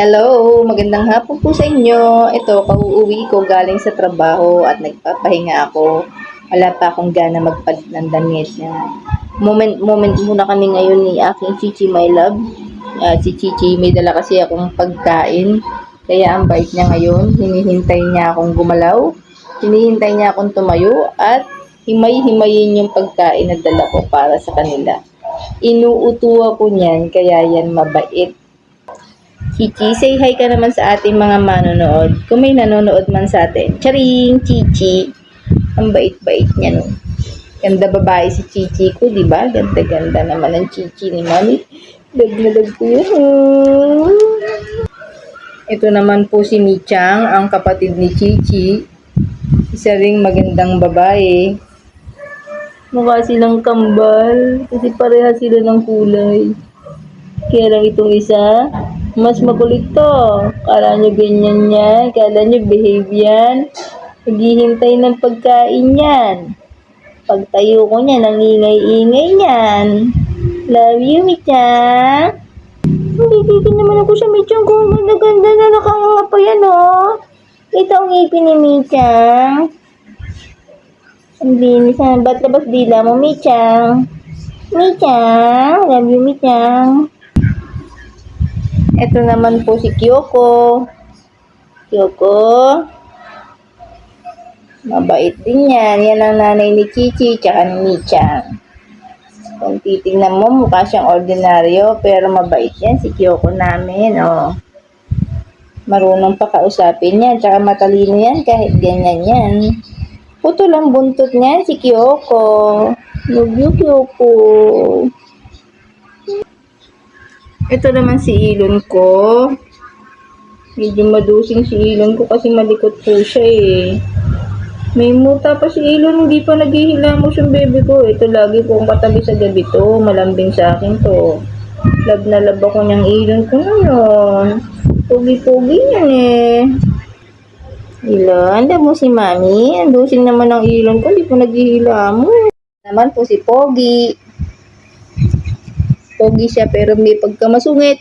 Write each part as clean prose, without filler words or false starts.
Hello, magandang hapon po sa inyo. Ito, kauuwi ko galing sa trabaho at nagpapahinga ako. Wala pa akong gana magpalit ng damit niya. Moment muna kami ngayon ni aking Chichi, my love. Si Chichi, may dala kasi akong pagkain. Kaya ang bait niya ngayon. Hinihintay niya akong gumalaw. Hinihintay niya akong tumayo at himay-himayin yung pagkain na dala ko para sa kanila. Inuutuwa ko niyan, kaya yan mabait. Chichi, say hi ka naman sa ating mga manonood. Kung may nanonood man sa atin. Charing, Chichi. Ang bait-bait niya, no. Ganda babae si Chichi ko, di ba? Ganda-ganda naman ang Chichi ni Mami. Lag na lag ko yun. Ito naman po si Michang, ang kapatid ni Chichi. Isa ring magandang babae. Mukha silang kambal kasi pareha sila ng kulay. Kaya lang itong isa, mas makulit to. Kala nyo ganyan yan, kala nyo behave yan. Naghihintay ng pagkain yan. Pagtayo ko niya, nangingay-ingay niyan. Love you, Michang. Hindi naman ako sa Michang ko. Ganda-ganda na nakanganga pa yan, oh. Ito ang ngipin ni Michang. Ang binis na. Ba't labas dila mo, Michang? Michang. Love you, Michang. Ito naman po si Kyoko. Kyoko. Mabait din yan. Yan ang nanay ni Chichi tsaka ni Michang. Kung titingnan mo, mukha siyang ordinaryo, pero mabait yan si Kyoko namin, oh. Marunong pa kausapin yan, tsaka matalino yan kahit ganyan yan. Puto lang buntot niyan si Kyoko. Love you, Kyoko. Ito naman si Ilon ko. Medyo madusing si Ilon ko kasi malikot po siya eh. May muta pa si Ilon, hindi pa naghihilamos yung baby ko. Ito lagi po ang katabi sa gabi to. Malambing sa akin to. Love na love ako niyang Ilon ko ngayon. Pogi-pogi yan eh. Ilon, love mo si Mami. Ang dusing naman ng Ilon ko, hindi pa naghihilamos. Naman po si Pogi. Pogi siya pero may pagkamasungit.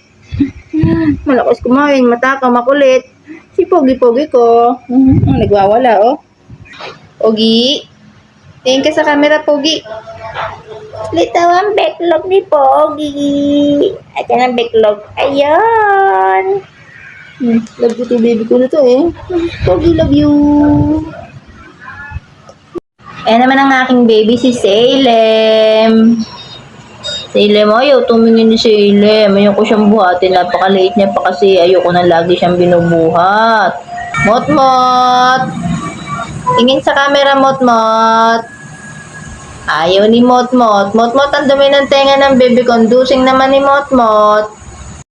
Malakas kumain, mataka, makulit. Si Pogi-Pogi ko. Nagwawala, oh. Pogi. Tingin ka sa camera, Pogi. Litaw ang backlog ni Pogi. Ayan ang backlog. Ayan. Love you to baby ko na to eh. Pogi, love you. Ayan naman ang aking baby, si Salem. Salem, ayaw tumingin ni Salem. Ayoko siyang buhatin. Napakaliit niya pa kasi ayoko na lagi siyang binubuhat. Mot-mot. Tingin sa camera, Mot-mot. Ayaw ni Mot-mot. Mot-mot, ang dumi ng tenga ng baby ko. Dusing naman ni Mot-mot.